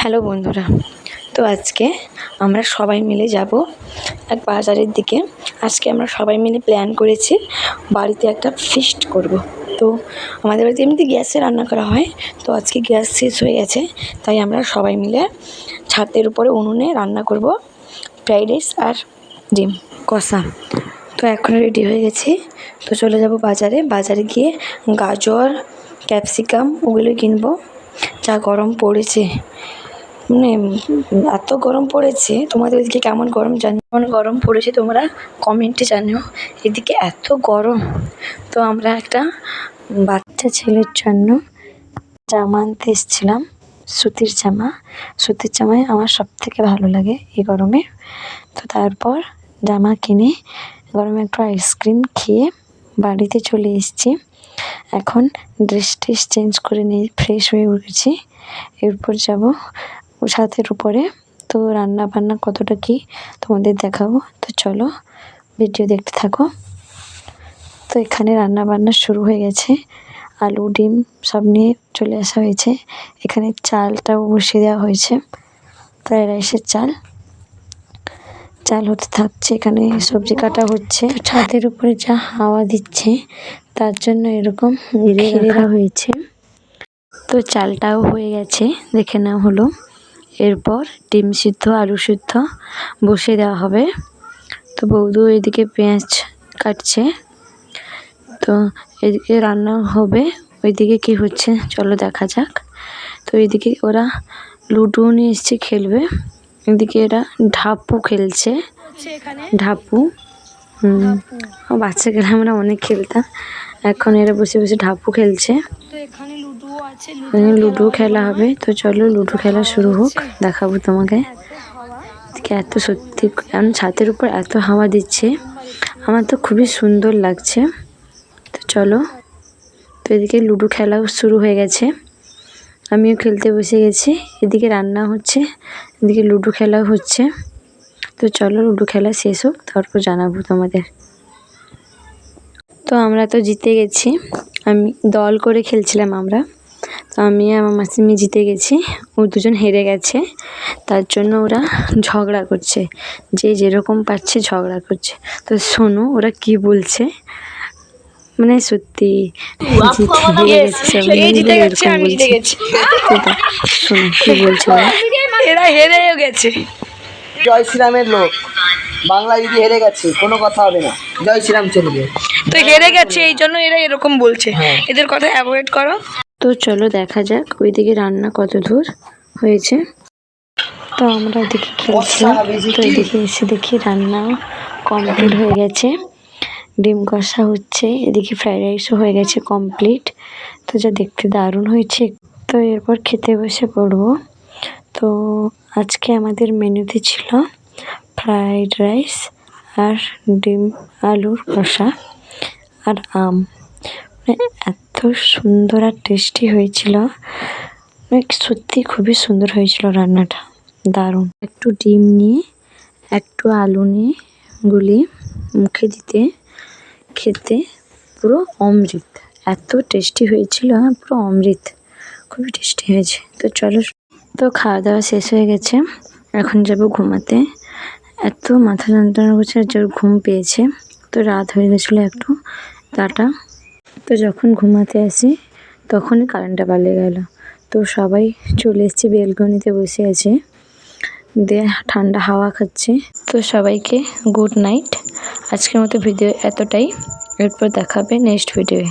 Hello বন্ধুরা, তো আজকে আমরা সবাই মিলে যাব এক বাজারের দিকে। আজকে আমরা সবাই মিলে প্ল্যান করেছি বাড়িতে একটা ফিস্ট করব। তো আমাদের বাড়িতে এমনিতে গ্যাসে রান্না করা হয়, তো আজকে গ্যাস শেষ হয়ে গেছে, তাই আমরা সবাই মিলে ছাদের উপরে উনুনে রান্না করব ফ্রাইড রাইস আর ডিম কষা। তো এখন রেডি হয়ে গেছি, তো চলে যাব বাজারে গিয়ে গাজর, ক্যাপসিকাম ওগুলো কিনবো। যা গরম পড়েছে, মানে এত গরম পড়েছে, তোমাদের ওইদিকে কেমন গরম জানি, কেমন গরম পড়েছে তোমরা কমেন্টে জানিও। এদিকে এত গরম, তো আমরা একটা বাচ্চা ছেলের জন্য জামা আনতে এসেছিলাম, সুতির জামাই আমার সব থেকে ভালো লাগে এই গরমে। তো তারপর জামা কিনে গরমে একটু আইসক্রিম খেয়ে বাড়িতে চলে এসেছি। এখন ড্রেস চেঞ্জ করে নিয়ে ফ্রেশ হয়ে উঠেছি, এরপর যাব ছাদের উপরে। তো রান্না বান্না কতটা কি তোমাদের দেখাবো, তো চলো ভিডিও দেখতে থাকো। তো এখানে রান্না বান্না শুরু হয়ে গেছে, আলু ডিম সব নিয়ে চলে আসা হয়েছে। এখানে চালটাও বসিয়ে দেওয়া হয়েছে, ফ্রাইড রাইসের চাল হতে থাকছে, এখানে সবজি কাটা হচ্ছে। ছাদের উপরে যা হাওয়া দিচ্ছে তার জন্য এরকম ঘিরে রাখা হয়েছে। তো চালটাও হয়ে গেছে, দেখে নেওয়া হলো। এরপর ডিম সিদ্ধ আলু সিদ্ধ বসিয়ে দেওয়া হবে। তো বৌদু এদিকে পেঁয়াজ কাটছে, তো এদিকে রান্না হবে। ওইদিকে কি হচ্ছে চলো দেখা যাক। তো এইদিকে ওরা লুডো নিয়ে এসছে খেলবে, এদিকে এরা ঢাপু খেলছে। ঢাপু বাচ্চা গেলে আমরা অনেক খেলতাম, এখন এরা বসে বসে ঢাপু খেলছে। লুডো খেলা হবে, তো চলো লুডো খেলা শুরু হোক, দেখাবো তোমাকে। এত সত্যি কারণ ছাদের উপর এত হাওয়া দিচ্ছে, আমার তো খুবই সুন্দর লাগছে। তো চলো, তো এদিকে লুডো খেলাও শুরু হয়ে গেছে, আমিও খেলতে বসে গেছি। এদিকে রান্না হচ্ছে, এদিকে লুডো খেলাও হচ্ছে। তো চলো লুডো খেলা শেষ হোক, তারপর জানাবো তোমাদের। তো আমরা তো জিতে গেছি, আমি দল করে খেলছিলাম আমরা, তো আমি আমার মাসিমি জিতে গেছি, ও দুজন হেরে গেছে। তার জন্য ওরা ঝগড়া করছে, যে যেরকম পাচ্ছে ঝগড়া করছে। তো শোনো ওরা কি বলছে, মানে সত্যি জিতে গেছে, আমি জিতে গেছি। শোনো কি বলছে ওরা, এরা হেরেও গেছে। জয় শ্রীরামের লোক, বাংলা যদি হেরে গেছে কোনো কথা হবে না, জয় শ্রীরাম চলবে। তো হেরে গেছে এই জন্য এরা এরকম বলছে, এদের কথা অ্যাভয়েড করো। তো চলো দেখা যাক ওইদিকে রান্না কত দূর হয়েছে। তো আমরা ওইদিকে খেলছিলাম, তো এদিকে এসে দেখি রান্না কমপ্লিট হয়ে গেছে, ডিম কষা হচ্ছে, এদিকে ফ্রাইড রাইসও হয়ে গেছে কমপ্লিট। তো যা দেখতে দারুণ হয়েছে। তো এরপর খেতে বসে পড়বো। তো আজকে আমাদের মেনুতে ছিল ফ্রাইড রাইস আর ডিম আলুর কষা আর আম। এত সুন্দর আর টেস্টি হয়েছিল, সত্যি খুবই সুন্দর হয়েছিল রান্নাটা, দারুণ। একটু ডিম নিয়ে একটু আলু নিয়ে গুলি মুখে দিতে খেতে পুরো অমৃত, এত টেস্টি হয়েছিল, পুরো অমৃত, খুবই টেস্টি হয়েছে। তো চলো, তো খাওয়া দাওয়া শেষ হয়ে গেছে, এখন যাব ঘুমাতে। এত মাথা যন্ত্রণা করছে আর জোর ঘুম পেয়েছে, তো রাত হয়ে গেছিলো একটু, টাটা। তো যখন ঘুমাতে আসি তখনই কারেন্টটা পালিয়ে গেল। তো সবাই চলে এসেছে, বেলকনিতে বসে আছে, দিয়ে ঠান্ডা হাওয়া খাচ্ছে। তো সবাইকে গুড নাইট, আজকের মতো ভিডিও এতটাই, এরপর দেখাবে নেক্সট ভিডিওয়ে।